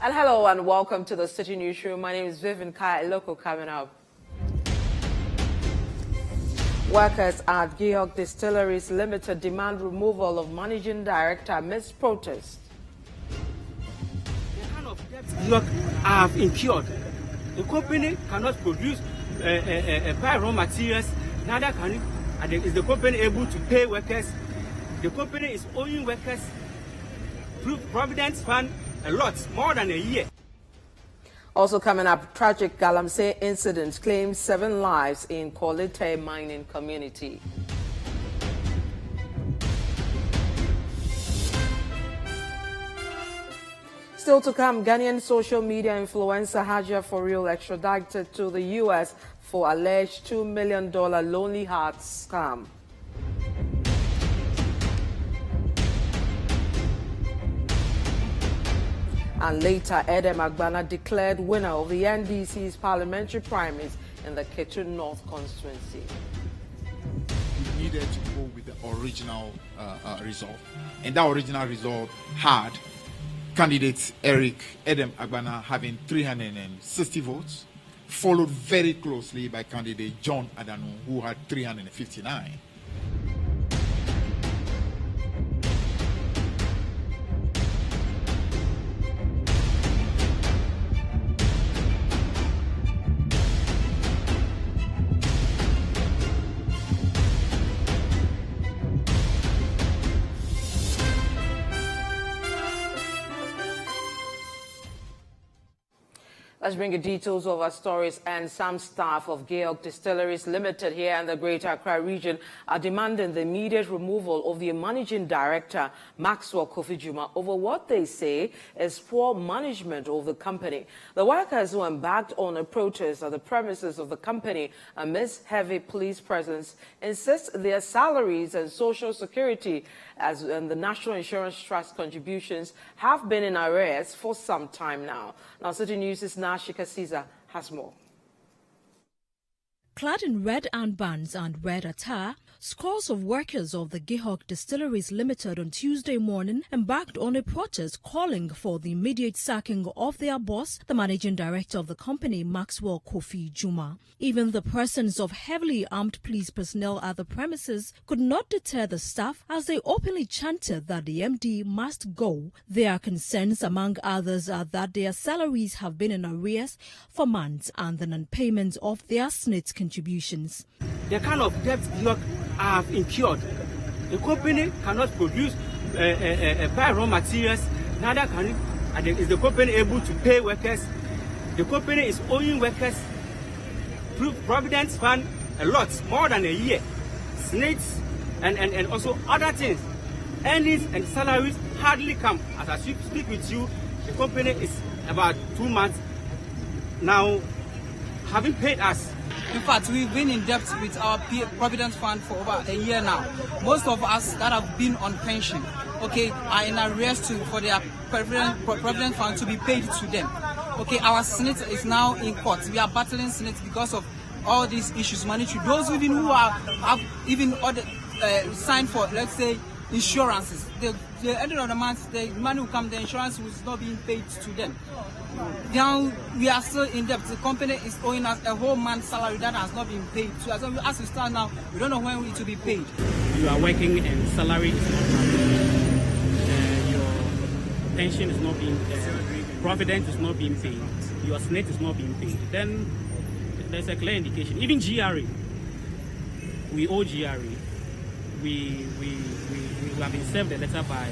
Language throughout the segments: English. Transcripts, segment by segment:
And hello and welcome to the Citi Newsroom. My name is Vivian Kai, local coming up. Workers at GHA Distillers Limited demand removal of managing director amidst protest. The kind of debt you have incurred, the company cannot produce buy raw materials, neither can it. Is the company able to pay workers? The company is owing workers Providence Fund a lot, more than a year. Also coming up, tragic Galamsey incident claims 7 lives in Kolite mining community. Still to come, Ghanaian social media influencer Hajia For Real extradited to the U.S. for alleged $2 million Lonely Hearts scam. And later, Eric Agbana declared winner of the NDC's parliamentary primaries in the Ketu North constituency. We needed to go with the original result. And that original result had candidate Eric Agbana having 360 votes, followed very closely by candidate John Adan, who had 359. Let's bring you details of our stories. And some staff of GHA Distillers Limited here in the Greater Accra region are demanding the immediate removal of the managing director, Maxwell Kofi Juma, over what they say is poor management of the company. The workers who embarked on a protest at the premises of the company amidst heavy police presence insist their salaries and social security and the National Insurance Trust contributions have been in arrears for some time now. Now, Citi News' Nashika Caesar has more. Clad in red armbands and red attire, scores of workers of the GHA Distilleries Limited on Tuesday morning embarked on a protest calling for the immediate sacking of their boss, the managing director of the company, Maxwell Kofi Juma. Even the presence of heavily armed police personnel at the premises could not deter the staff as they openly chanted that the MD must go. Their concerns, among others, are that their salaries have been in arrears for months and the non-payment of their SNIT contributions. The kind of debt you have incurred, the company cannot produce buy raw materials, neither can it. And is the company able to pay workers? The company is owing workers Providence Fund a lot, more than a year. SNITs and also other things. Earnings and salaries hardly come. As I speak with you, the company is about 2 months now having paid us. In fact, we've been in debt with our Providence Fund for over a year now. Most of us that have been on pension, okay, are in arrears for their Providence Fund to be paid to them. Okay, our SNIT is now in court. We are battling SNIT because of all these issues, monetary. Those even who have even signed for, let's say, insurances. The end of the month, the money will come, the insurance will not be paid to them. Now we are still in debt. The company is owing us a whole month's salary that has not been paid to us. As we stand now, we don't know when it will be paid. You are working and salary is not coming. Your pension is not being paid. Providence is not being paid. Your SNIT is not being paid. Then there's a clear indication. Even GRE, we owe GRE. We have been served a letter by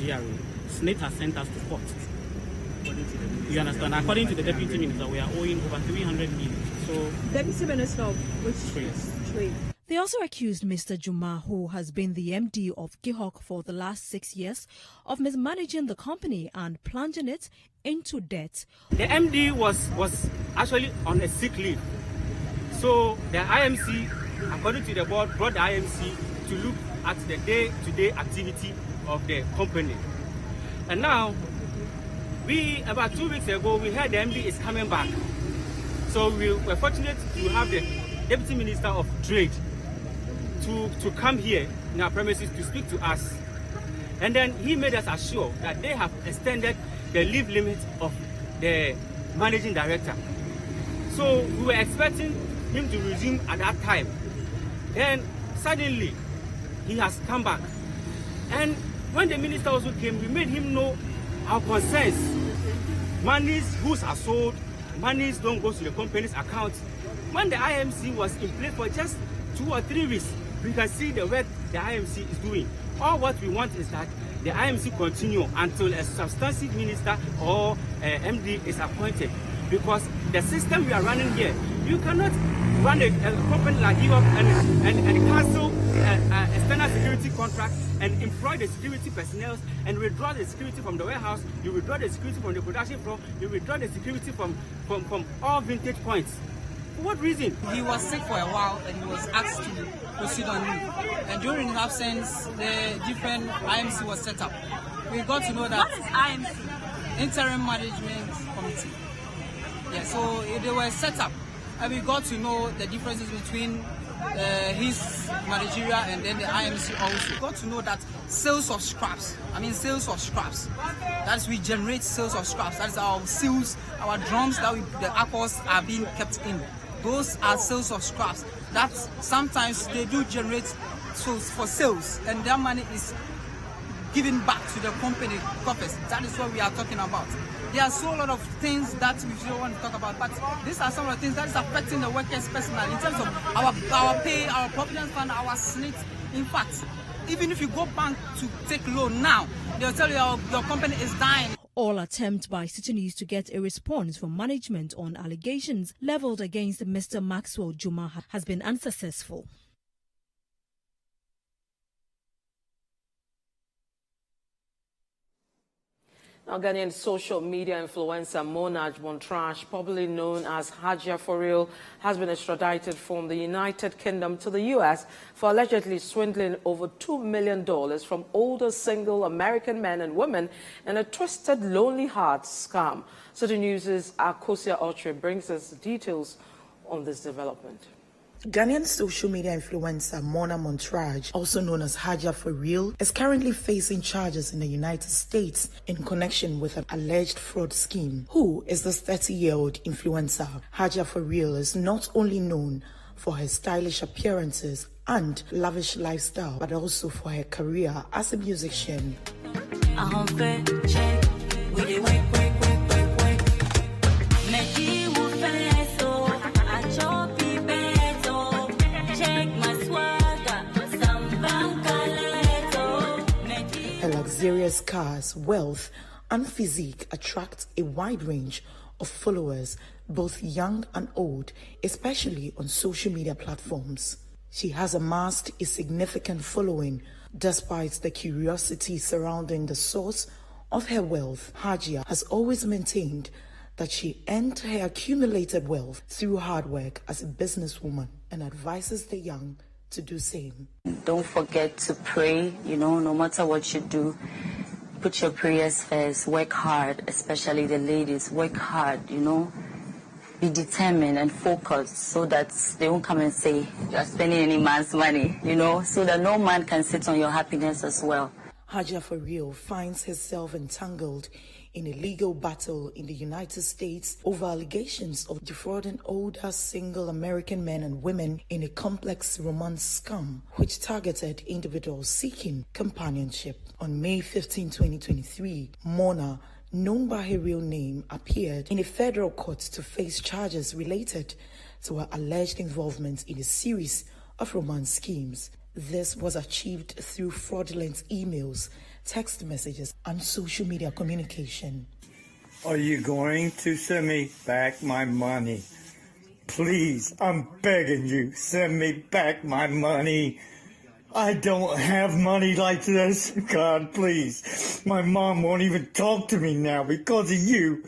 GRE. SNIT has sent us to court. You understand? According to the Deputy Minister, we are owing over 300 million. So, Deputy Minister of which trade? They also accused Mr. Juma, who has been the MD of GHA for the last 6 years, of mismanaging the company and plunging it into debt. The MD was actually on a sick leave. So the IMC, according to the board, brought the IMC to look at the day-to-day activity of the company. And now, about 2 weeks ago, we heard the MD is coming back. So we were fortunate to have the Deputy Minister of Trade to come here in our premises to speak to us. And then he made us assure that they have extended the leave limit of the managing director. So we were expecting him to resume at that time. Then suddenly he has come back. And when the minister also came, we made him know our concerns. Monies, goods are sold, monies don't go to the company's account. When the IMC was in place for just 2 or 3 weeks, we can see the work the IMC is doing. All what we want is that the IMC continue until a substantive minister or MD is appointed. Because the system we are running here, you cannot run a company like GHA and cancel external security contract and employ the security personnel and withdraw the security from the warehouse, you withdraw the security from the production floor, you withdraw the security from all vintage points. For what reason? He was sick for a while and he was asked to proceed on leave. And during his absence, the different IMC was set up. We got to know that. What is IMC? Interim Management Committee. Yeah, so they were set up. And we got to know the differences between his managerial and then the IMC also. We got to know that sales of scraps, that is, we generate sales of scraps. That is our seals, our drums that the alcohols are being kept in. Those are sales of scraps. That sometimes they do generate for sales, and their money is given back to the company coffers. That is what we are talking about. There are so a lot of things that we don't want to talk about, but these are some of the things that is affecting the workers personally in terms of our pay, our provident fund, our SNIT. In fact, even if you go bank to take loan now, they'll tell you your company is dying. All attempts by Citi News to get a response from management on allegations leveled against Mr. Maxwell Juma has been unsuccessful. Now, Ghanaian social media influencer Mona Montrage, popularly known as Hajia For Real, has been extradited from the United Kingdom to the U.S. for allegedly swindling over $2 million from older single American men and women in a twisted Lonely Hearts scam. Citi News' Akosia Otre brings us details on this development. Ghanaian social media influencer Mona Montrage, also known as Hajia For Real, is currently facing charges in the United States in connection with an alleged fraud scheme. Who is this 30-year-old influencer? Hajia For Real is not only known for her stylish appearances and lavish lifestyle, but also for her career as a musician. Luxurious cars, wealth, and physique attract a wide range of followers, both young and old, especially on social media platforms. She has amassed a significant following despite the curiosity surrounding the source of her wealth. Hajia has always maintained that she earned her accumulated wealth through hard work as a businesswoman and advises the young to do same. Don't forget to pray, no matter what you do, put your prayers first, work hard, especially the ladies, work hard, be determined and focused so that they won't come and say you're spending any man's money, so that no man can sit on your happiness as well. Hajia For Real finds herself entangled in a legal battle in the United States over allegations of defrauding older single American men and women in a complex romance scam which targeted individuals seeking companionship. On May 15, 2023, Mona, known by her real name, appeared in a federal court to face charges related to her alleged involvement in a series of romance schemes. This was achieved through fraudulent emails, text messages, and social media communication. Are you going to send me back my money? Please, I'm begging you, send me back my money. I don't have money like this. God, please. My mom won't even talk to me now because of you.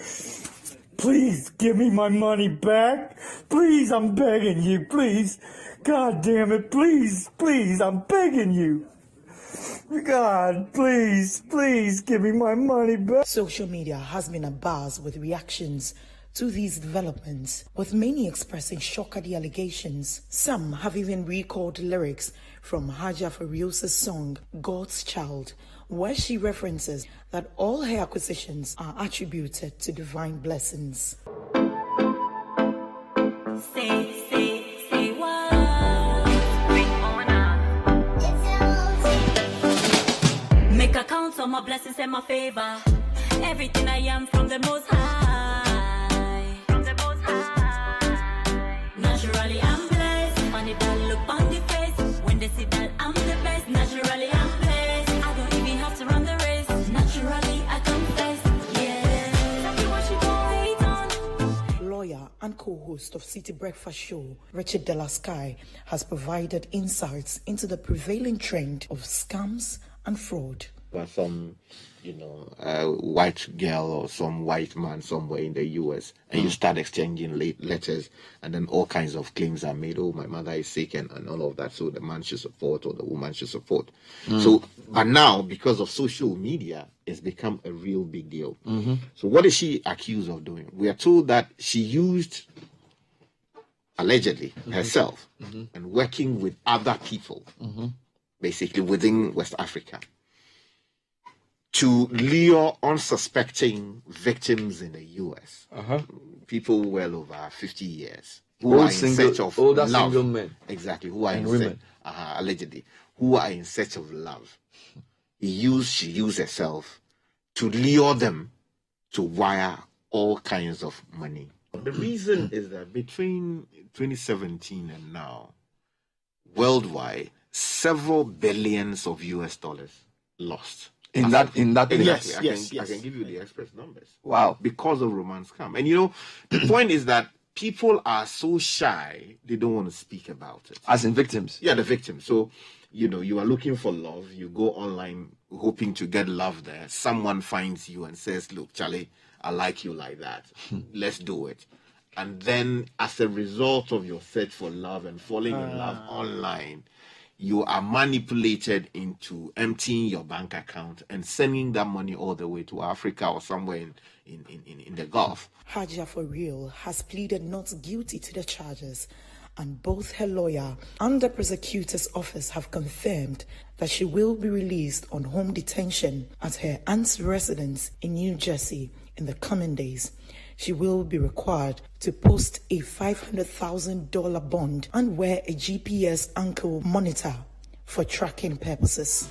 Please, give me my money back. Please, I'm begging you, please. God damn it, please, please, I'm begging you. God, please, please give me my money back. Social media has been abuzz with reactions to these developments, with many expressing shock at the allegations. Some have even recalled lyrics from Hajia For Real's song, God's Child, where she references that all her acquisitions are attributed to divine blessings. Make accounts of my blessings and my favor. Everything I am from the Most High. From the Most High. Naturally I'm blessed. Money that look on the face. When they see that I'm the best. Naturally I'm blessed. I don't even have to run the race. Naturally I confess. Yeah. Tell me what you gonna hate on. Lawyer and co-host of Citi Breakfast Show, Richard De La Sky, has provided insights into the prevailing trend of scams and fraud. But some, white girl or some white man somewhere in the US, and you start exchanging letters, and then all kinds of claims are made. Oh, my mother is sick, and all of that. So the man should support, or the woman should support. So, but now, because of social media, it's become a real big deal. So what is she accused of doing? We are told that she used, allegedly, herself, and working with other people, basically within West Africa, to lure unsuspecting victims in the U.S. People well over 50 years who are in search of love. Single men. Exactly, who are and in women. Allegedly, who are in search of love. She used herself to lure them to wire all kinds of money. The reason is that between 2017 and now, worldwide, several billions of US dollars lost. In that Yes, yes. I can give you the express numbers. Wow. Because of romance scam. And the point is that people are so shy, they don't want to speak about it. As in victims? Yeah, the victims. So, you are looking for love, you go online hoping to get love there. Someone finds you and says, look, Charlie, I like you like that. Let's do it. And then as a result of your search for love and falling in love online, you are manipulated into emptying your bank account and sending that money all the way to Africa or somewhere in the Gulf. Hajia For Real has pleaded not guilty to the charges, and both her lawyer and the prosecutor's office have confirmed that she will be released on home detention at her aunt's residence in New Jersey in the coming days. She will be required to post a $500,000 bond and wear a GPS ankle monitor for tracking purposes.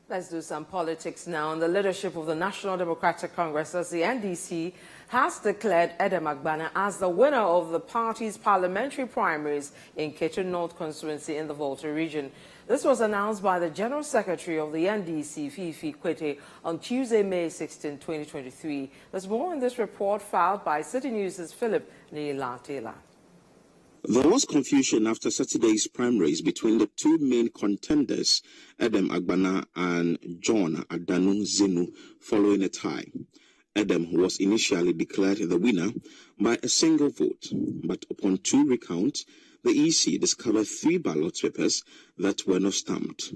Let's do some politics now. The leadership of the National Democratic Congress, the NDC, has declared Eric Agbana as the winner of the party's parliamentary primaries in Ketu North constituency in the Volta region. This was announced by the General Secretary of the NDC, Fifi Kwete, on Tuesday, May 16, 2023. There's more in this report filed by Citi News' Philip Nila-Taylor. There was confusion after Saturday's primaries between the two main contenders, Eric Agbana and John Adan Zenu, following a tie. Adam was initially declared the winner by a single vote, but upon two recounts, the EC discovered 3 ballot papers that were not stamped.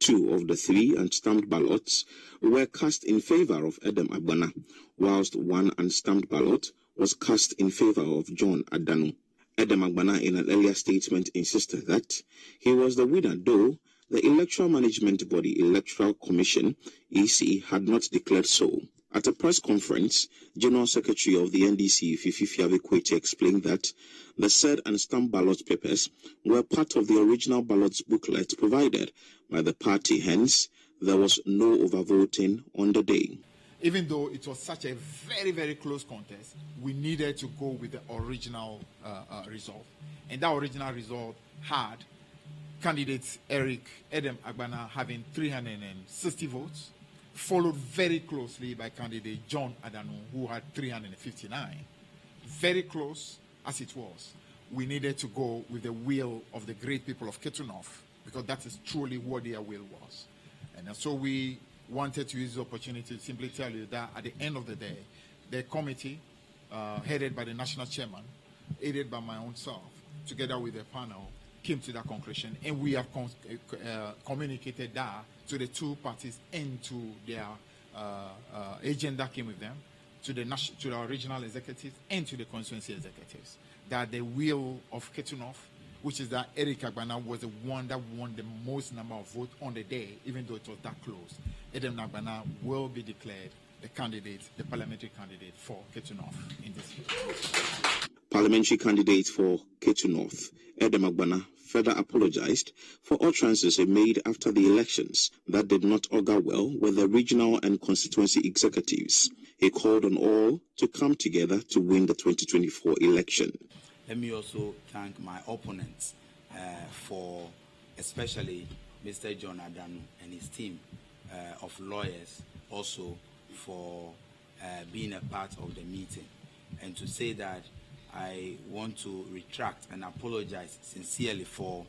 2 of the 3 unstamped ballots were cast in favor of Eric Agbana, whilst 1 unstamped ballot was cast in favor of John Adanu. Eric Agbana, in an earlier statement, insisted that he was the winner, though the Electoral Management Body, Electoral Commission, EC, had not declared so. At a press conference, General Secretary of the NDC, Fifi Kwete, explained that the said unstamped ballot papers were part of the original ballots booklet provided by the party, hence there was no overvoting on the day. Even though it was such a very, very close contest, we needed to go with the original result. And that original result had candidate Eric Agbana having 360 votes, followed very closely by candidate John Adanu, who had 359. Very close as it was, we needed to go with the will of the great people of Ketu North, because that is truly what their will was. And so we wanted to use the opportunity to simply tell you that at the end of the day, the committee, headed by the national chairman, aided by my own self, together with the panel, came to that conclusion, and we have communicated that to the two parties and to their agent that came with them, to the regional executives and to the constituency executives, that the will of Ketu North, which is that Eric Agbana was the one that won the most number of votes on the day, even though it was that close. Adam Agbana will be declared the candidate, the parliamentary candidate for Ketu North in this year. Parliamentary candidate for Ketu North, Adam Agbana, further apologized for utterances he made after the elections that did not augur well with the regional and constituency executives. He called on all to come together to win the 2024 election. Let me also thank my opponents for, especially Mr. John Adan and his team of lawyers, also for being a part of the meeting, and to say that I want to retract and apologize sincerely for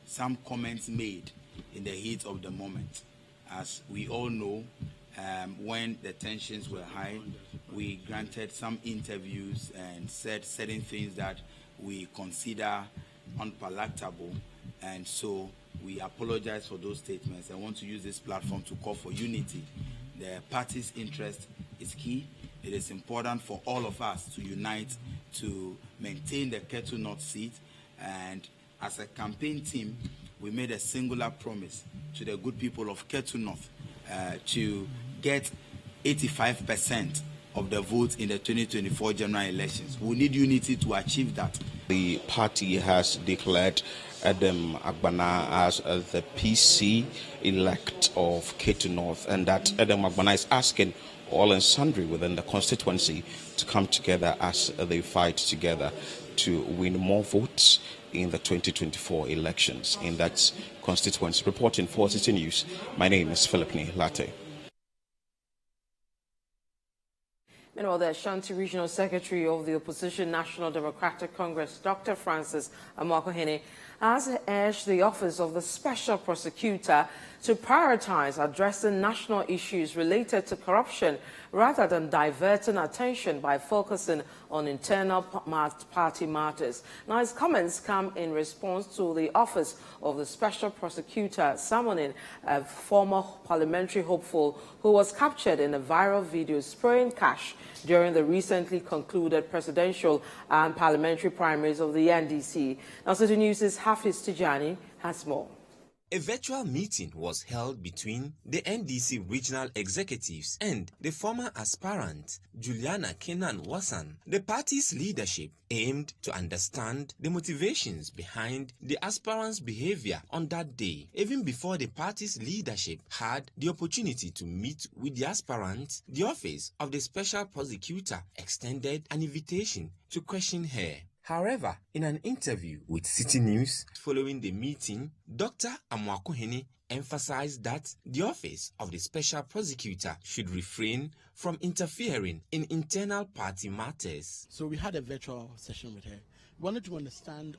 some comments made in the heat of the moment. As we all know, when the tensions were high, we granted some interviews and said certain things that we consider unpalatable, and so we apologize for those statements. I want to use this platform to call for unity. The party's interest is key. It is important for all of us to unite to maintain the Ketu North seat, and as a campaign team, we made a singular promise to the good people of Ketu North to get 85% of the votes in the 2024 general elections. We need unity to achieve that. The party has declared Adam Agbana as the PC elect of Ketu North, and that Adam Agbana is asking all and sundry within the constituency to come together as they fight together to win more votes in the 2024 elections in that constituency. Reporting for Citi News, my name is Philip Latte. Meanwhile, the Ashanti Regional Secretary of the Opposition National Democratic Congress, Dr. Francis Amoakohene, has urged the Office of the Special Prosecutor to prioritize addressing national issues related to corruption rather than diverting attention by focusing on internal party matters. Now, his comments come in response to the Office of the Special Prosecutor summoning a former parliamentary hopeful who was captured in a viral video spraying cash during the recently concluded presidential and parliamentary primaries of the NDC. Now, Citi News' Hafiz Tijani has more. A virtual meeting was held between the NDC regional executives and the former aspirant, Juliana Kenan Wassan. The party's leadership aimed to understand the motivations behind the aspirant's behavior on that day. Even before the party's leadership had the opportunity to meet with the aspirant, the Office of the Special Prosecutor extended an invitation to question her. However, in an interview with Citi News following the meeting, Dr. Amoakohene emphasized that the Office of the Special Prosecutor should refrain from interfering in internal party matters. So we had a virtual session with her. We wanted to understand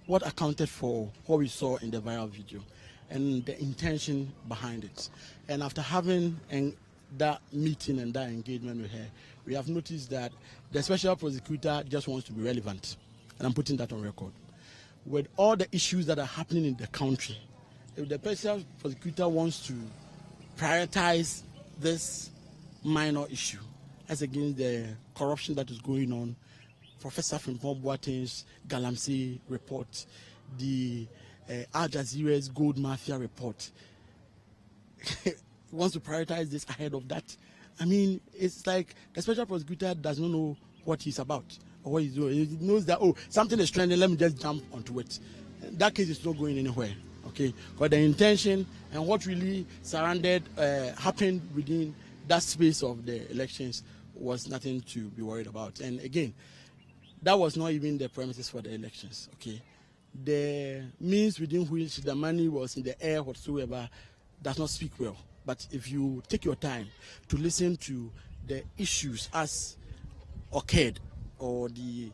what accounted for what we saw in the viral video and the intention behind it. And after having that meeting and that engagement with her, we have noticed that the Special Prosecutor just wants to be relevant. And I'm putting that on record. With all the issues that are happening in the country, if the Special Prosecutor wants to prioritize this minor issue as against the corruption that is going on, Professor Frimpong Boateng's Galamsey report, the Al Jazeera's Gold Mafia report, wants to prioritize this ahead of that. I mean, it's like the Special Prosecutor does not know what he's about. What he's doing. He knows that, oh, something is trending, let me just jump onto it. That case is not going anywhere, okay? But the intention and what really surrounded, happened within that space of the elections was nothing to be worried about. And again, that was not even the premises for the elections, okay? The means within which the money was in the air whatsoever does not speak well. But if you take your time to listen to the issues as occurred, or the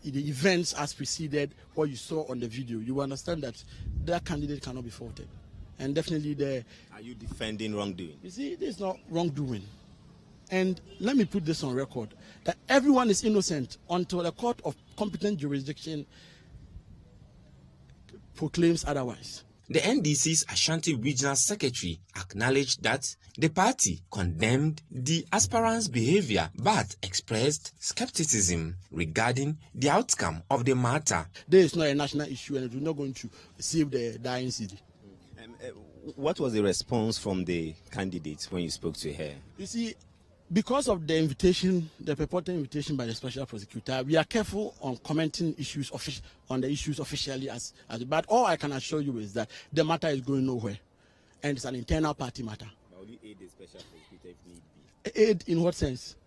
events as preceded what you saw on the video, you will understand that that candidate cannot be faulted. And definitely Are you defending wrongdoing? You see, this is not wrongdoing. And let me put this on record, that everyone is innocent until a court of competent jurisdiction proclaims otherwise. The NDC's Ashanti Regional Secretary acknowledged that the party condemned the aspirant's behavior but expressed skepticism regarding the outcome of the matter. There is not a national issue and it is not going to save the dying city. What was the response from the candidate when you spoke to her? You see, because of the invitation, the purported invitation by the special prosecutor, we are careful on commenting on the issues officially but all I can assure you is that the matter is going nowhere and it's an internal party matter. Will you aid the special prosecutor if need be? Aid in what sense?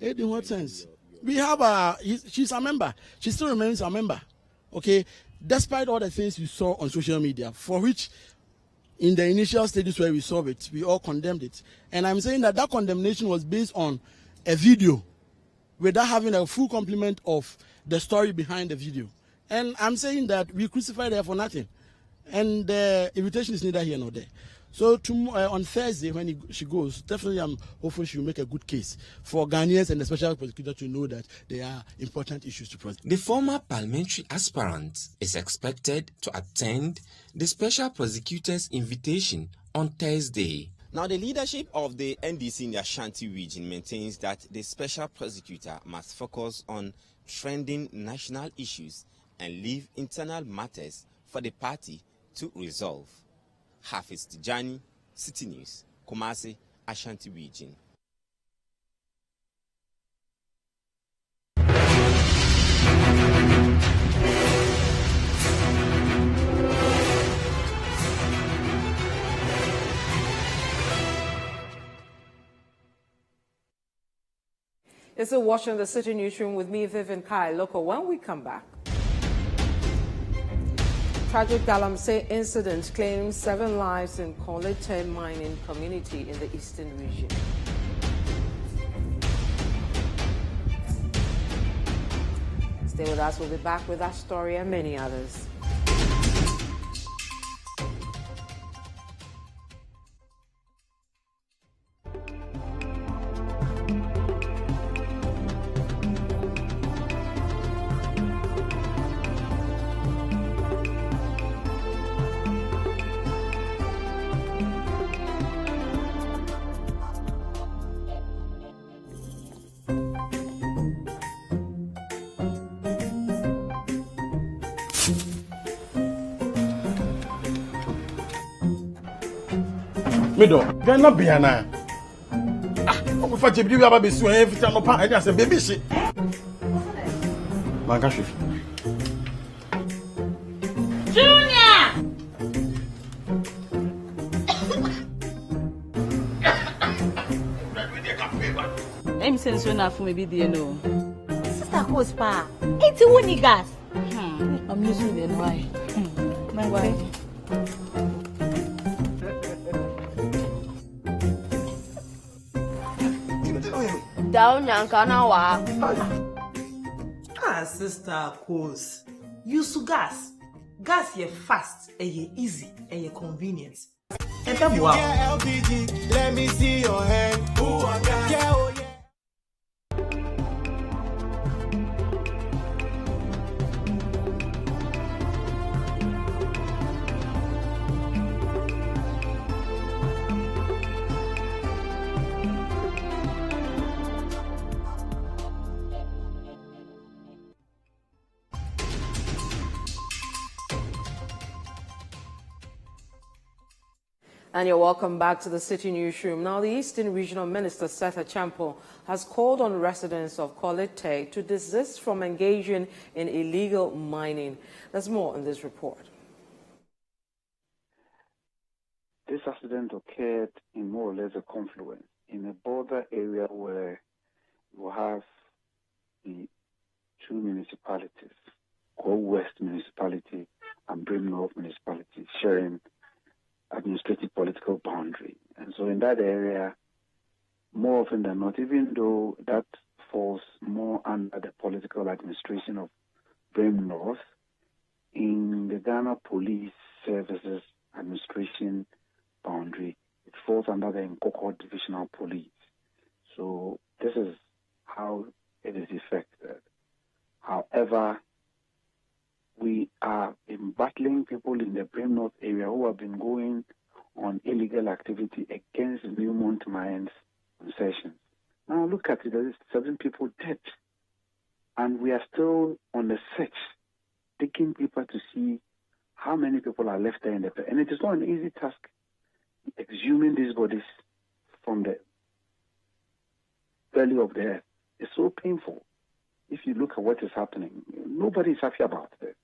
Aid in what sense? We have she's a member. She still remains a member. Okay? Despite all the things you saw on social media, for which in the initial stages where we saw it, we all condemned it. And I'm saying that condemnation was based on a video without having a full complement of the story behind the video. And I'm saying that we crucified her for nothing. And the invitation is neither here nor there. So on Thursday, when she goes, definitely I'm hopeful she will make a good case for Ghanaians and the special prosecutor to know that there are important issues to prosecute. The former parliamentary aspirant is expected to attend the special prosecutor's invitation on Thursday. Now, the leadership of the NDC in the Ashanti region maintains that the special prosecutor must focus on trending national issues and leave internal matters for the party to resolve. Hafiz Tijani, Citi News, Kumasi, Ashanti region. You're still watching the Citi Newsroom with me, Vivian Kai. Look, when we come back. Tragic Galamsey incident claims 7 lives in Kolete mining community in the eastern region. Stay with us. We'll be back with that story and many others. Mido, get not be an eye. What if I tell you about this? Every time I just say, baby, shit. Mangashi. Junior! I'm saying so enough for me, you know. Sister Cospa, it's a winning gas. I'm using it, why? My wife. Down Yankanawa. Sister Cos. Use gas. Gas ye fast, and ye easy, and ye convenient. And come wow. LPG, let me see your hand. Who are gas? Yeah, oh yeah. And you're welcome back to the Citi Newsroom. Now, the Eastern Regional Minister, Seth Achampo, has called on residents of Kolete to desist from engaging in illegal mining. There's more in this report. This accident occurred in more or less a confluence in a border area where you have the 2 municipalities, Go West Municipality and Brim North Municipality, sharing administrative political boundary. And so in that area, more often than not, even though that falls more under the political administration of Brim North, in the Ghana Police Services Administration boundary, it falls under the Nkoko Divisional Police. So this is how it is affected. However, we are been battling people in the Brem North area who have been going on illegal activity against Newmont mines concessions. Now look at it, there is 7 people dead. And we are still on the search, taking people to see how many people are left there in the pit. And it is not an easy task exhuming these bodies from the belly of the earth. It's so painful. If you look at what is happening, nobody is happy about it.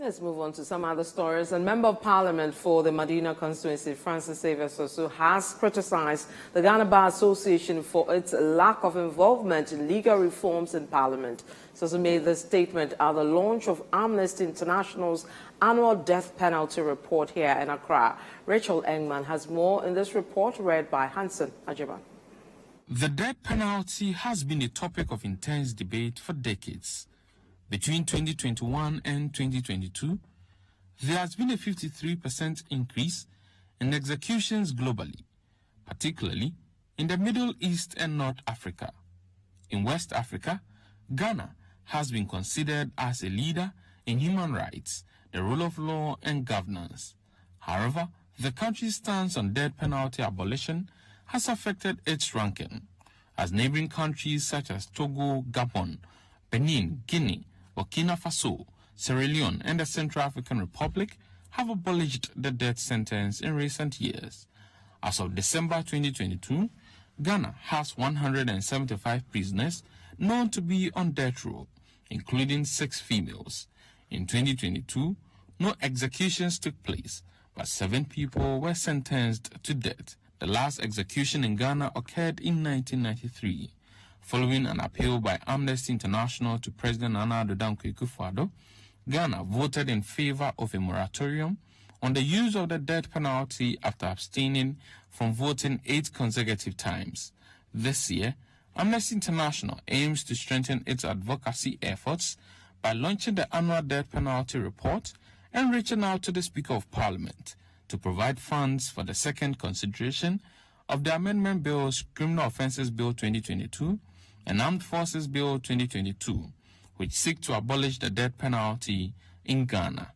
Let's move on to some other stories. A member of parliament for the Medina constituency, Francis Xavier Sosu, has criticized the Ghana Bar Association for its lack of involvement in legal reforms in parliament. Sosu made this statement at the launch of Amnesty International's annual death penalty report here in Accra. Rachel Engman has more in this report, read by Hansen Ajiban. The death penalty has been a topic of intense debate for decades. Between 2021 and 2022, there has been a 53% increase in executions globally, particularly in the Middle East and North Africa. In West Africa, Ghana has been considered as a leader in human rights, the rule of law, and governance. However, the country's stance on death penalty abolition has affected its ranking, as neighboring countries such as Togo, Gabon, Benin, Guinea, Burkina Faso, Sierra Leone, and the Central African Republic have abolished the death sentence in recent years. As of December 2022, Ghana has 175 prisoners known to be on death row, including 6 females. In 2022, no executions took place, but 7 people were sentenced to death. The last execution in Ghana occurred in 1993. Following an appeal by Amnesty International to President Nana Addo Dankwa Akufo-Addo, Ghana voted in favor of a moratorium on the use of the death penalty after abstaining from voting 8 consecutive times. This year, Amnesty International aims to strengthen its advocacy efforts by launching the annual death penalty report and reaching out to the Speaker of Parliament to provide funds for the second consideration of the Amendment Bills Criminal Offences Bill 2022 and Armed Forces Bill 2022, which seek to abolish the death penalty in Ghana.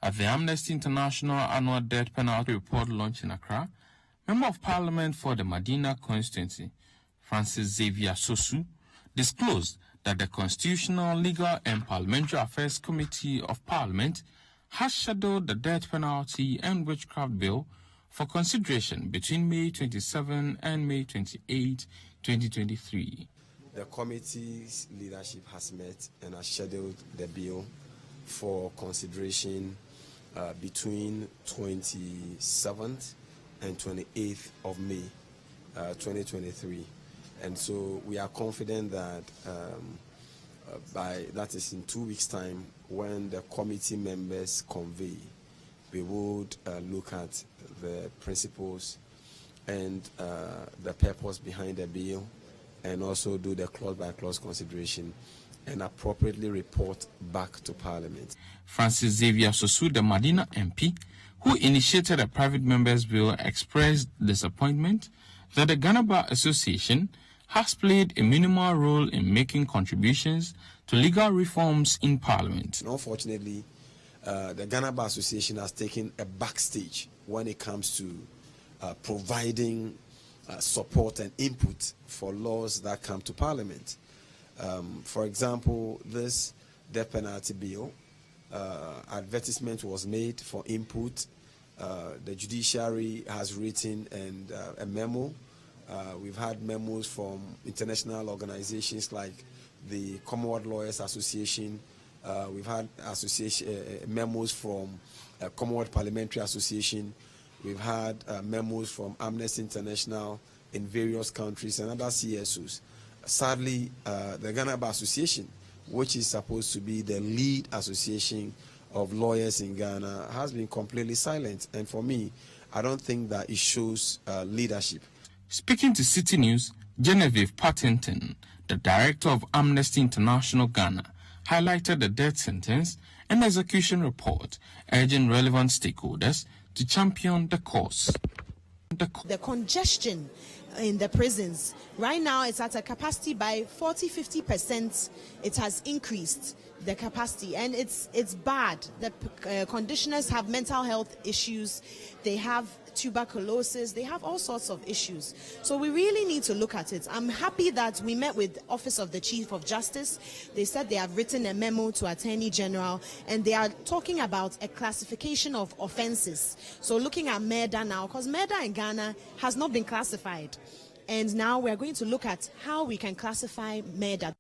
At the Amnesty International Annual Death Penalty Report launched in Accra, Member of Parliament for the Medina constituency, Francis Xavier Sosu, disclosed that the Constitutional, Legal and Parliamentary Affairs Committee of Parliament has scheduled the death penalty and witchcraft bill for consideration between May 27 and May 28, 2023. The committee's leadership has met and has scheduled the bill for consideration between 27th and 28th of May 2023. And so we are confident that that is in 2 weeks' time, when the committee members convene, we would look at the principles and the purpose behind the bill, and also do the clause-by-clause consideration and appropriately report back to Parliament. Francis Xavier Sosu, the Medina MP, who initiated a private members' bill, expressed disappointment that the Ghana Bar Association has played a minimal role in making contributions to legal reforms in Parliament. Unfortunately, the Ghana Bar Association has taken a backstage when it comes to providing support and input for laws that come to Parliament. For example, this death penalty bill, advertisement was made for input. The judiciary has written a memo. We've had memos from international organizations like the Commonwealth Lawyers Association. We've had memos from Commonwealth Parliamentary Association. We've had memos from Amnesty International in various countries and other CSOs. Sadly, the Ghana Bar Association, which is supposed to be the lead association of lawyers in Ghana, has been completely silent. And for me, I don't think that it shows leadership. Speaking to Citi News, Genevieve Partington, the director of Amnesty International Ghana, highlighted the death sentence and execution report, urging relevant stakeholders to champion the cause. The congestion in the prisons right now is at a capacity by 40-50%. It has increased the capacity, and it's bad. The conditioners have mental health issues, they have tuberculosis, they have all sorts of issues. So we really need to look at it. I'm happy that we met with Office of the Chief of Justice. They said they have written a memo to Attorney General, and they are talking about a classification of offenses. So looking at murder now, because murder in Ghana has not been classified, and now we're going to look at how we can classify murder.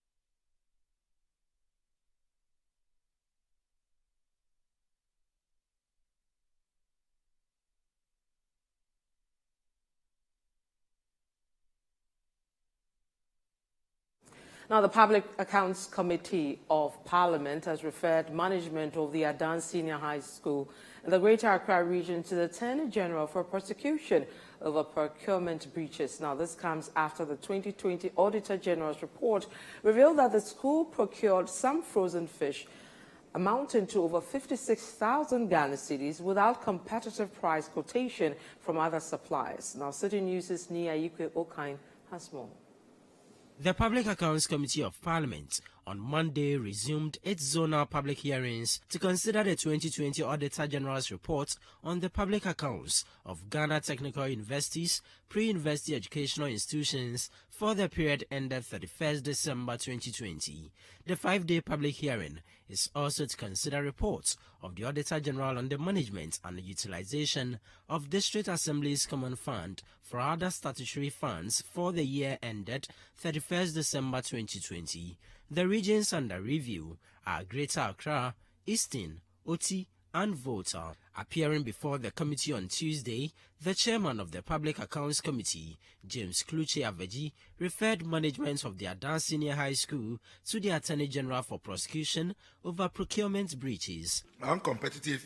Now, the Public Accounts Committee of Parliament has referred management of the Adan Senior High School in the Greater Accra region to the Attorney General for prosecution over procurement breaches. Now, this comes after the 2020 Auditor General's report revealed that the school procured some frozen fish amounting to over 56,000 Ghana cedis without competitive price quotation from other suppliers. Now, Citi News' Nia Yikwe Okain has more. The Public Accounts Committee of Parliament on Monday resumed its zonal public hearings to consider the 2020 Auditor General's report on the public accounts of Ghana Technical Universities, pre-university educational institutions for the period ended 31st December 2020. The 5-day public hearing is also to consider reports of the Auditor General on the management and the utilization of District Assembly's Common Fund for other statutory funds for the year ended 31st December 2020. The regions under review are Greater Accra, Eastern, Oti, and Volta. Appearing before the committee on Tuesday, the chairman of the Public Accounts Committee, James Kluche Aveji, referred management of the Adan Senior High School to the Attorney General for prosecution over procurement breaches. Uncompetitive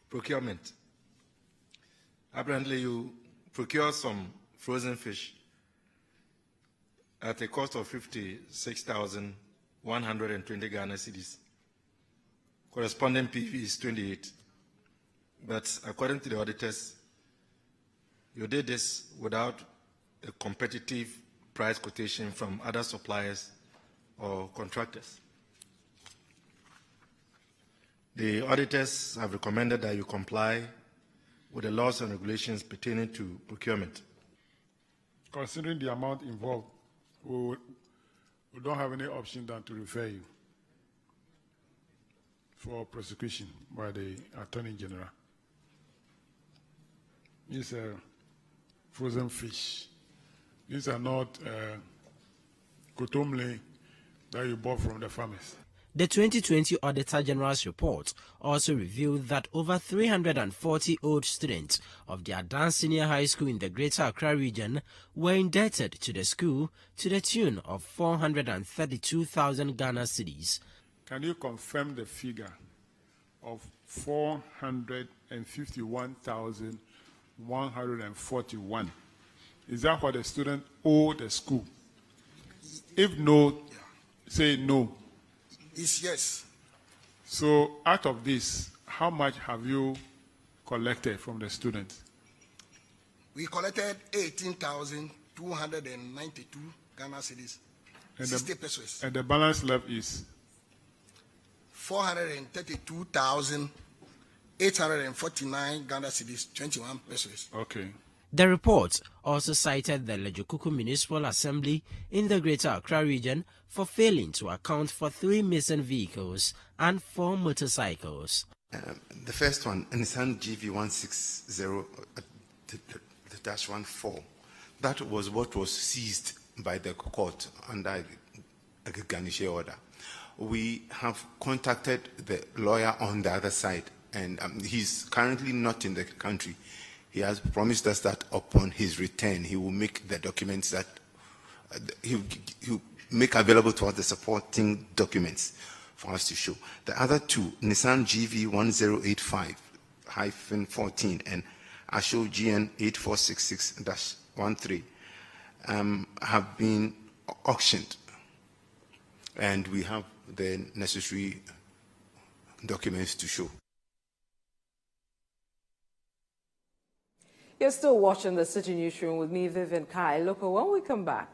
procurement. Apparently, you procure some frozen fish at a cost of 56,120 Ghana cedis. Corresponding PV is 28. But according to the auditors, you did this without a competitive price quotation from other suppliers or contractors. The auditors have recommended that you comply with the laws and regulations pertaining to procurement. Considering the amount involved, we don't have any option than to refer you for prosecution by the Attorney General. These are frozen fish. These are not kotomle that you bought from the farmers. The 2020 Auditor General's report also revealed that over 340 old students of the Adan Senior High School in the Greater Accra region were indebted to the school to the tune of 432,000 Ghana cedis. Can you confirm the figure of 451,141? Is that what the student owe the school? If no, say no. It's yes. So out of this, how much have you collected from the students? We collected 18,292 Ghana cedis, 60 pesos. And the balance left is? 432,849 Ghana cedis, 21 pesos. Okay. The report also cited the Lejokuku Municipal Assembly in the Greater Accra region for failing to account for 3 missing vehicles and 4 motorcycles. The first one, Nissan GV160-14, that was what was seized by the court under a Ganishe order. We have contacted the lawyer on the other side, and he's currently not in the country. He has promised us that upon his return, he will make the documents that he'll make available to us, the supporting documents for us to show. The other 2, Nissan GV1085-14 and Asho GN8466-13, have been auctioned, and we have the necessary documents to show. You're still watching the City Newsroom with me, Vivian Kai. Look, when we come back,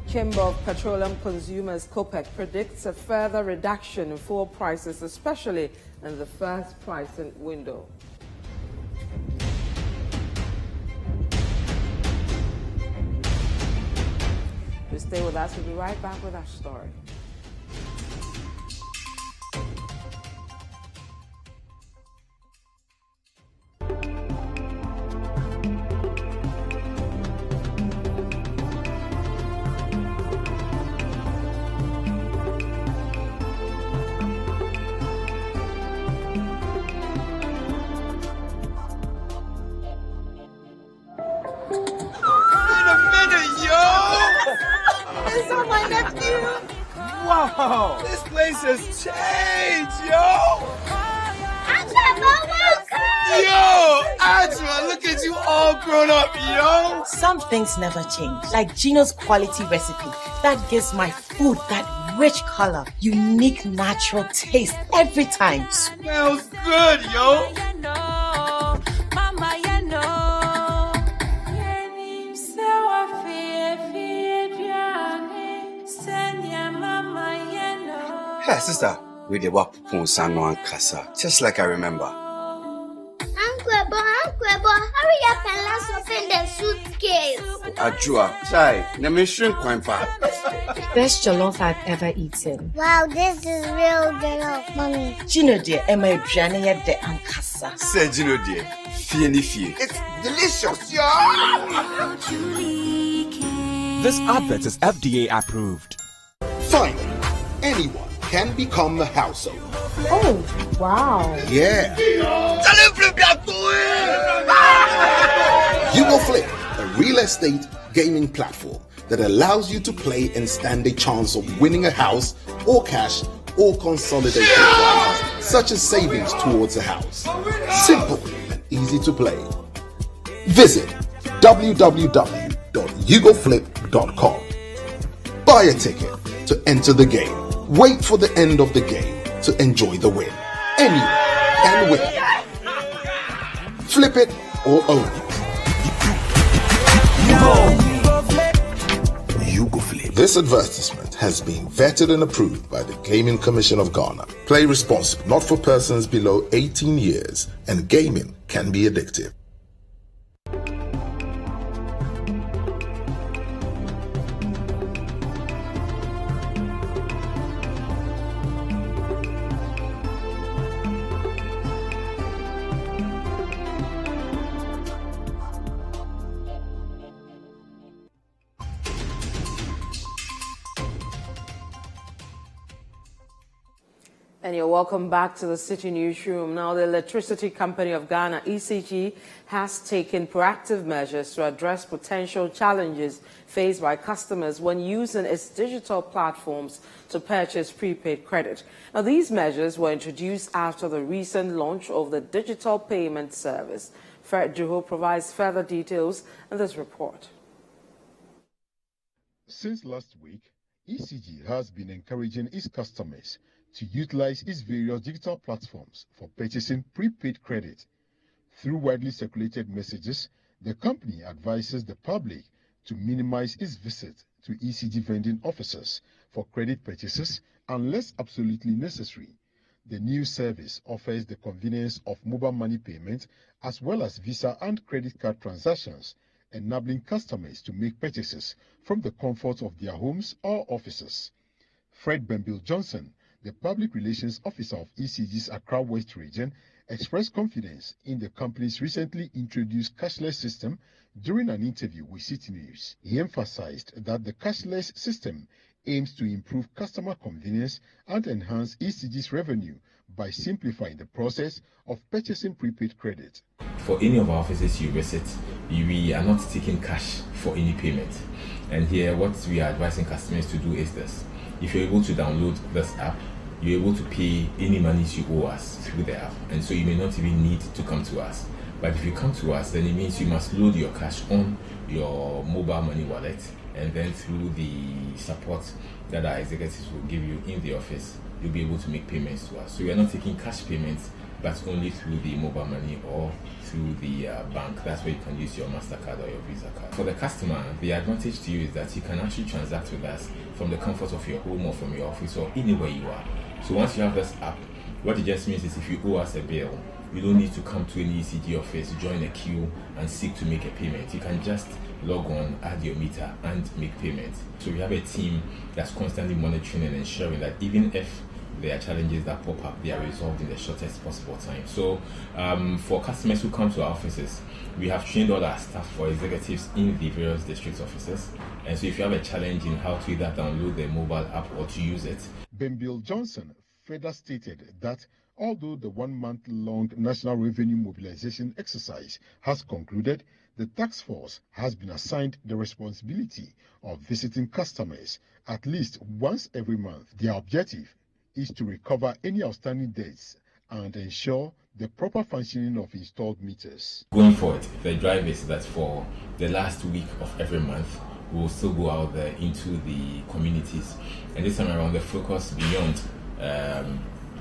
Chamber of Petroleum Consumers COPEC predicts a further reduction in fuel prices, especially in the first pricing window. You stay with us. We'll be right back with our story. Wow, this place has changed, yo! Yo, Ajma, look at you all grown up, yo! Some things never change, like Gino's quality recipe that gives my food that rich color, unique natural taste every time. Smells good, yo! Hey, sister, we the wap Sano and Casa, just like I remember. Uncle, hurry up and let's open the suitcase. Ajua, chai, na shrink quite far. Best jollof I've ever eaten. Wow, this is real jollof, mommy. Gino dear, Emma Adriana de Ancasa. Say Gino dear, fie. It's delicious, yo! This advert is FDA approved. Finally, anyone can become a household. Oh, wow. Yeah. You Go Flip, a real estate gaming platform that allows you to play and stand a chance of winning a house or cash or consolidated funds, such as savings towards a house. Simple and easy to play. Visit www.yougoflip.com. Buy a ticket to enter the game. Wait for the end of the game to enjoy the win. Anyone can win. Flip it or own it. You Go Flip. This advertisement has been vetted and approved by the Gaming Commission of Ghana. Play responsibly, not for persons below 18 years, and gaming can be addictive. And you're welcome back to the City Newsroom. Now, the Electricity Company of Ghana, ECG, has taken proactive measures to address potential challenges faced by customers when using its digital platforms to purchase prepaid credit. Now, these measures were introduced after the recent launch of the digital payment service. Fred Juho provides further details in this report. Since last week, ECG has been encouraging its customers to utilize its various digital platforms for purchasing prepaid credit. Through widely circulated messages, the company advises the public to minimize its visit to ECG vending officers for credit purchases unless absolutely necessary. The new service offers the convenience of mobile money payment as well as Visa and credit card transactions, enabling customers to make purchases from the comfort of their homes or offices. Fred Bembil Johnson, the Public Relations Officer of ECG's Accra West Region, expressed confidence in the company's recently introduced cashless system during an interview with Citi News. He emphasized that the cashless system aims to improve customer convenience and enhance ECG's revenue by simplifying the process of purchasing prepaid credit. For any of our offices you visit, we are not taking cash for any payment. And here what we are advising customers to do is this. If you're able to download this app, you're able to pay any monies you owe us through the app, and so you may not even need to come to us. But if you come to us, then it means you must load your cash on your mobile money wallet, and then through the support that our executives will give you in the office, you'll be able to make payments to us. So we are not taking cash payments, but only through the mobile money or through the bank. That's where you can use your MasterCard or your Visa card. For the customer, the advantage to you is that you can actually transact with us from the comfort of your home or from your office or anywhere you are. So once you have this app, what it just means is if you owe us a bill, you don't need to come to any ECG office, join a queue and seek to make a payment. You can just log on, add your meter and make payments. So we have a team that's constantly monitoring and ensuring that even if there are challenges that pop up, they are resolved in the shortest possible time. So for customers who come to our offices, we have trained all our staff for executives in the various district offices. And so if you have a challenge in how to either download the mobile app or to use it. Benbill Johnson further stated that although the 1 month long National Revenue Mobilization exercise has concluded, the task force has been assigned the responsibility of visiting customers at least once every month. Their objective is to recover any outstanding debts and ensure the proper functioning of installed meters. Going forward, the drive is that for the last week of every month, we will still go out there into the communities. And this time around, the focus beyond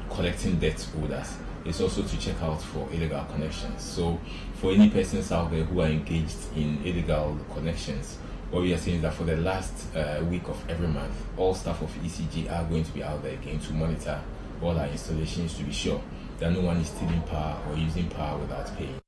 collecting debt holders is also to check out for illegal connections. So for any persons out there who are engaged in illegal connections, what we are saying is that for the last week of every month, all staff of ECG are going to be out there again to monitor all our installations to be sure that no one is stealing power or using power without paying.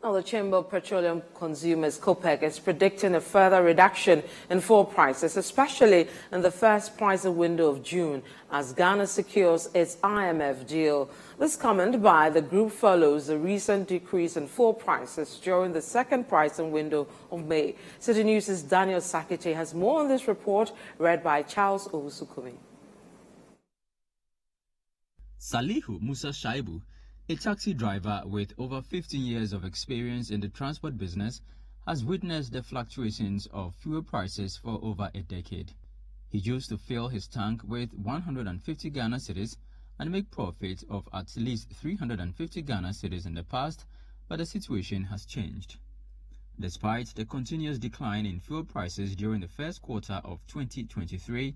Now, the Chamber of Petroleum Consumers, COPEC, is predicting a further reduction in fuel prices, especially in the first pricing window of June, as Ghana secures its IMF deal. This comment by the group follows the recent decrease in fuel prices during the second pricing window of May. Citi News' Daniel Sakite has more on this report, read by Charles Owusukumi. Salihu Musa Shaibu, a taxi driver with over 15 years of experience in the transport business, has witnessed the fluctuations of fuel prices for over a decade. He used to fill his tank with 150 Ghana cedis and make profit of at least 350 Ghana cedis in the past, but the situation has changed. Despite the continuous decline in fuel prices during the first quarter of 2023,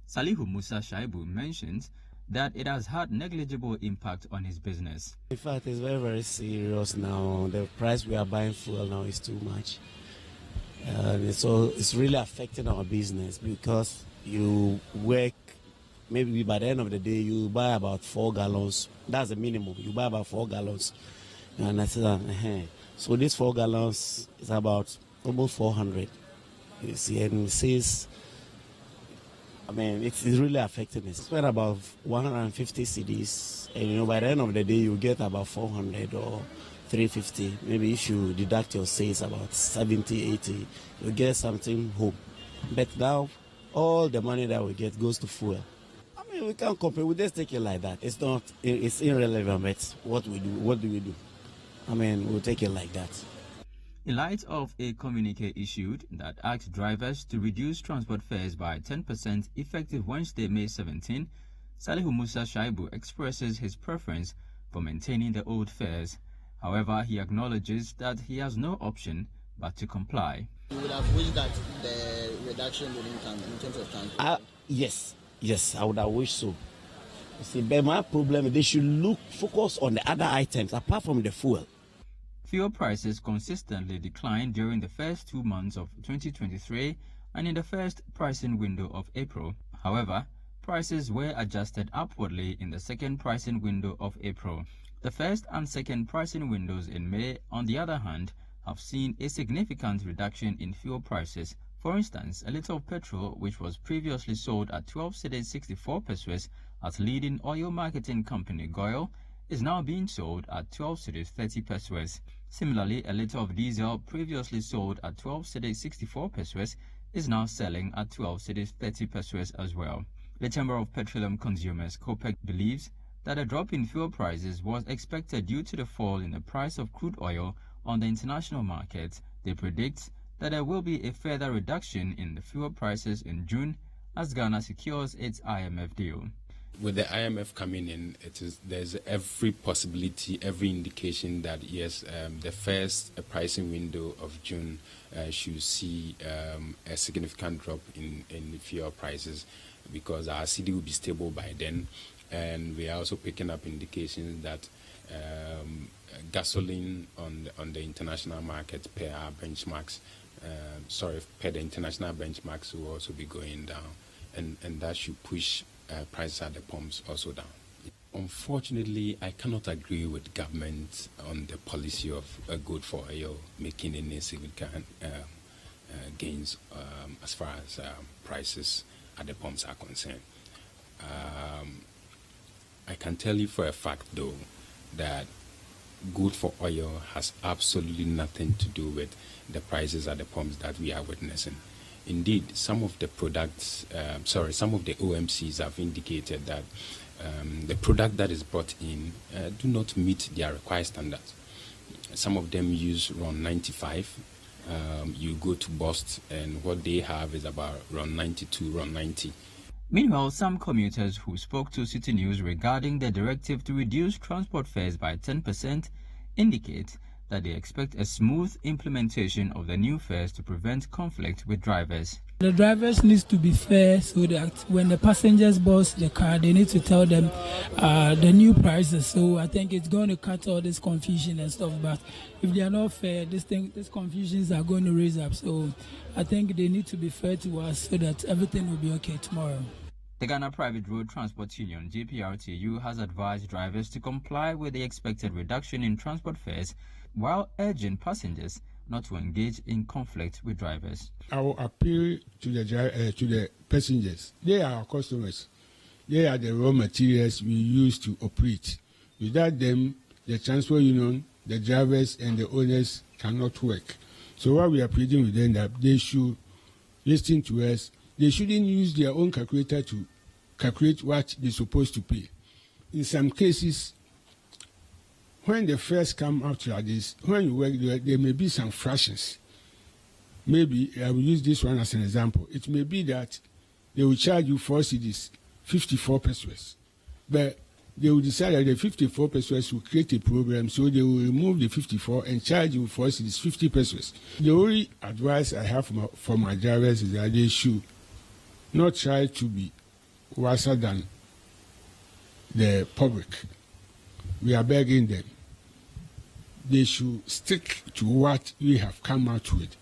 Salihu Musa Shaibu mentions that it has had negligible impact on his business. In fact, it's very, very serious now. The price we are buying fuel now is too much. So it's really affecting our business because you work, maybe by the end of the day, you buy about 4 gallons. That's the minimum. You buy about 4 gallons. And I said, so this 4 gallons is about almost 400. You see, and it says, it's really affecting us. Spend about 150 cedis, and by the end of the day, you get about 400 or 350. Maybe if you deduct your sales about 70, 80, you get something home. But now, all the money that we get goes to fuel. We can't compare. We just take it like that. It's irrelevant. But what we do, what do we do? We'll take it like that. In light of a communique issued that asked drivers to reduce transport fares by 10% effective Wednesday, May 17, Salihu Musa Shaibu expresses his preference for maintaining the old fares. However, he acknowledges that he has no option but to comply. You would have wished that the reduction wouldn't come in terms of transport? Yes, I would have wished so. You see, but my problem is they should focus on the other items apart from the fuel. Fuel prices consistently declined during the first 2 months of 2023 and in the first pricing window of April. However, prices were adjusted upwardly in the second pricing window of April. The first and second pricing windows in May, on the other hand, have seen a significant reduction in fuel prices. For instance, a litre of petrol, which was previously sold at 12 cedis 64 pesos at leading oil marketing company Goil, is now being sold at 12 cedis 30 pesos. Similarly, a litre of diesel previously sold at 12 cedis 64 pesos is now selling at 12 cedis 30 pesos as well. The Chamber of Petroleum Consumers, COPEC, believes that a drop in fuel prices was expected due to the fall in the price of crude oil on the international market. They predict that there will be a further reduction in the fuel prices in June as Ghana secures its IMF deal. With the IMF coming in, there's every possibility, every indication that yes, the first pricing window of June should see a significant drop in the fuel prices, because our Citi will be stable by then, and we are also picking up indications that gasoline on the international market per our benchmarks, per the international benchmarks will also be going down, and that should push prices at the pumps also down. Unfortunately, I cannot agree with government on the policy of good for oil making any significant gains as far as prices at the pumps are concerned. I can tell you for a fact, though, that good for oil has absolutely nothing to do with the prices at the pumps that we are witnessing. Indeed, some of the products, some of the OMCs have indicated that the product that is brought in do not meet their required standards. Some of them use RON 95. You go to Bust, and what they have is about RON 92, RON 90. Meanwhile, some commuters who spoke to Citi News regarding the directive to reduce transport fares by 10% indicate that they expect a smooth implementation of the new fares to prevent conflict with drivers. The drivers need to be fair so that when the passengers board the car, they need to tell them the new prices. So I think it's going to cut all this confusion and stuff. But if they are not fair, these confusions are going to raise up. So I think they need to be fair to us so that everything will be okay tomorrow. The Ghana Private Road Transport Union, GPRTU, has advised drivers to comply with the expected reduction in transport fares while urging passengers not to engage in conflict with drivers. I will appeal to the passengers. They are our customers. They are the raw materials we use to operate. Without them, the transport union, the drivers, and the owners cannot work. So what we are pleading with them that they should listen to us. They shouldn't use their own calculator to calculate what they're supposed to pay. In some cases, when the fares come out like this, when you work there may be some fractions. Maybe, I will use this one as an example. It may be that they will charge you 4 cedis, 54 pesos. But they will decide that the 54 pesos will create a problem, so they will remove the 54 and charge you 4 cedis, 50 pesos. The only advice I have for my drivers is that they should not try to be worse than the public. We are begging them. They should stick to what we have come out with.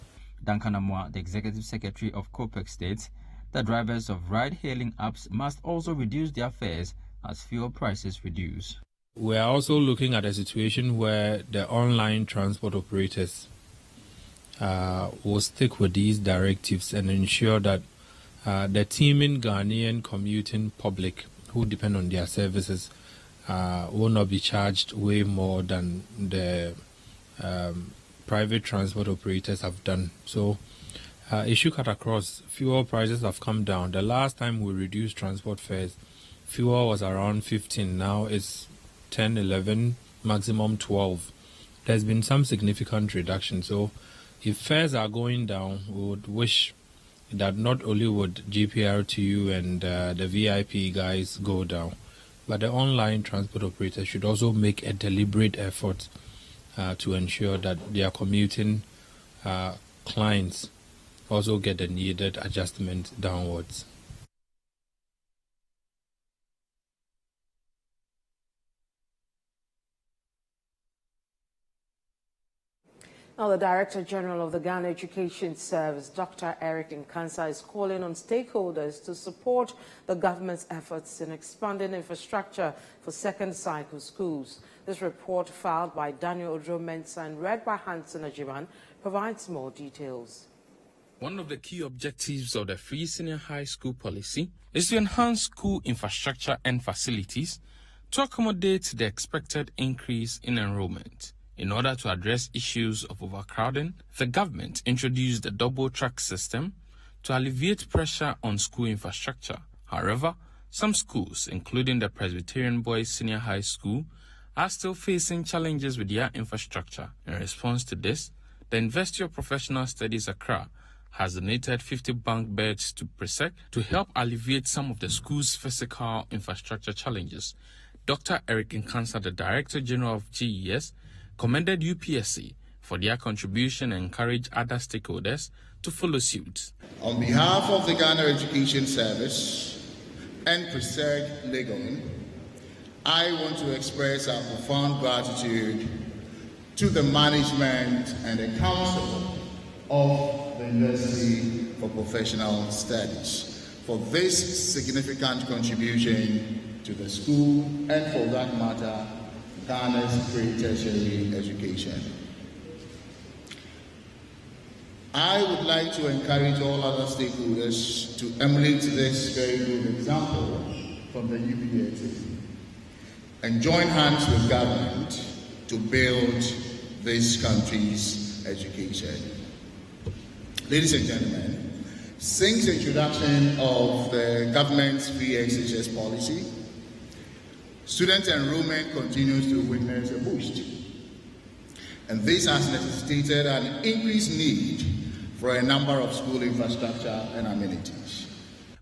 Duncan Amwa, the Executive Secretary of COPEC, states that drivers of ride-hailing apps must also reduce their fares as fuel prices reduce. We are also looking at a situation where the online transport operators will stick with these directives and ensure that the teeming Ghanaian commuting public who depend on their services will not be charged way more than the private transport operators have done. So it should cut across. Fuel prices have come down. The last time we reduced transport fares, fuel was around 15. Now it's 10, 11, maximum 12. There's been some significant reduction. So if fares are going down, we would wish that not only would GPRTU and the VIP guys go down, but the online transport operators should also make a deliberate effort to ensure that their commuting clients also get the needed adjustment downwards. Now, the Director General of the Ghana Education Service, Dr. Eric Agbana, is calling on stakeholders to support the government's efforts in expanding infrastructure for second cycle schools. This report, filed by Daniel Odro-Mensah and read by Hanson Ajiman, provides more details. One of the key objectives of the free senior high school policy is to enhance school infrastructure and facilities to accommodate the expected increase in enrollment. In order to address issues of overcrowding, the government introduced a double-track system to alleviate pressure on school infrastructure. However, some schools, including the Presbyterian Boys Senior High School, are still facing challenges with their infrastructure. In response to this, the University of Professional Studies Accra has donated 50 bunk beds to Presec to help alleviate some of the school's physical infrastructure challenges. Dr. Eric Agbana, the Director General of GES, commended UPSC for their contribution and encouraged other stakeholders to follow suit. On behalf of the Ghana Education Service and Presec Legon, I want to express our profound gratitude to the management and the council of the University for Professional Studies for this significant contribution to the school and, for that matter, Ghana's pre-tertiary education. I would like to encourage all other stakeholders to emulate this very good example from the UPSC and join hands with government to build this country's education. Ladies and gentlemen, since the introduction of the government's free SHS policy, student enrollment continues to witness a boost. And this has necessitated an increased need for a number of school infrastructure and amenities.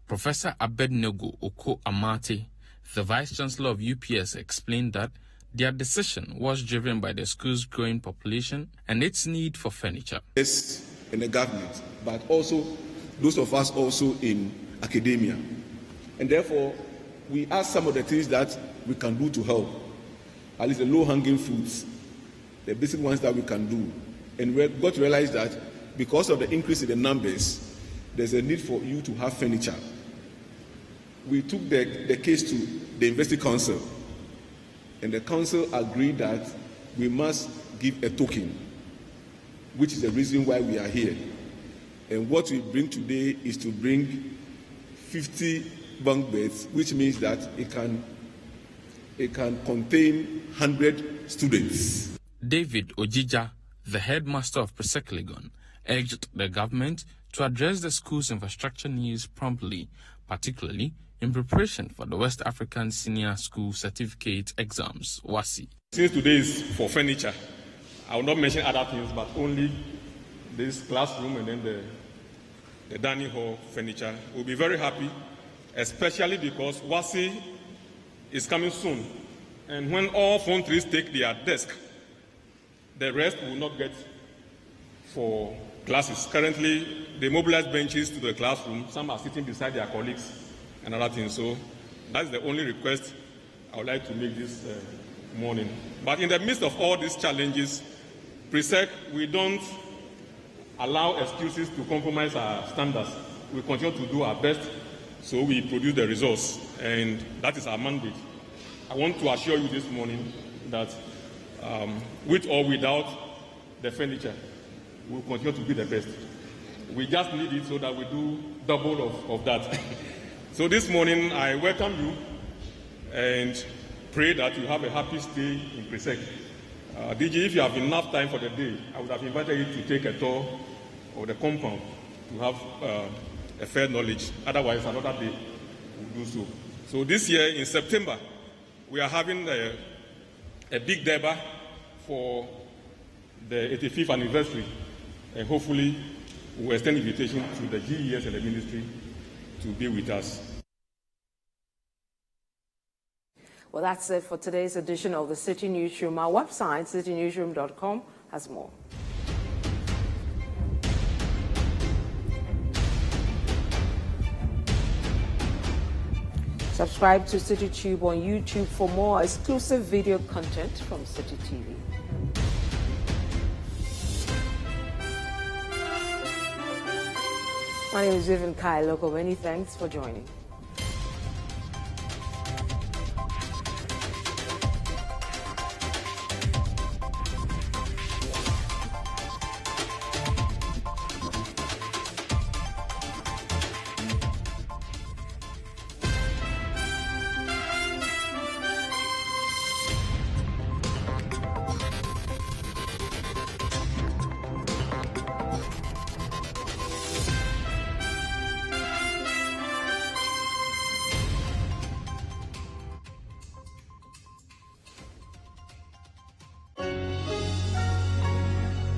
Professor Abednego Oko Amate, the Vice Chancellor of UPS, explained that their decision was driven by the school's growing population and its need for furniture. Yes, in the government, but also those of us also in academia. And therefore, we ask some of the things that we can do to help, at least the low-hanging fruits, the basic ones that we can do. And we've got to realize that because of the increase in the numbers, there's a need for you to have furniture. We took the case to the University Council, and the council agreed that we must give a token, which is the reason why we are here. And what we bring today is to bring 50 bunk beds, which means that it can contain 100 students. David Ojija, the headmaster of Presec Legon, urged the government to address the school's infrastructure needs promptly, particularly in preparation for the West African Senior School Certificate Exams, WASI. Since today is for furniture, I will not mention other things, but only this classroom and then the dining hall furniture. We'll be very happy, especially because WASI is coming soon. And when all Form 3s take their desk, the rest will not get for classes. Currently, they mobilize benches to the classroom. Some are sitting beside their colleagues and other things. So that's the only request I would like to make this morning. But in the midst of all these challenges, Presec, we don't allow excuses to compromise our standards. We continue to do our best, so we produce the results, and that is our mandate. I want to assure you this morning that with or without the furniture, we will continue to be the best. We just need it so that we do double of that. So this morning, I welcome you and pray that you have a happy stay in Presec. DG, if you have enough time for the day, I would have invited you to take a tour of the compound to have a fair knowledge. Otherwise, another day we'll do so. So this year in September, we are having a big deba for the 85th anniversary, and hopefully we'll extend invitation to the GES and the ministry to be with us. Well, that's it for today's edition of the Citi Newsroom. Our website, citinewsroom.com, has more. Subscribe to CityTube on YouTube for more exclusive video content from Citi TV. My name is Vivian Kai Loco. Many thanks for joining.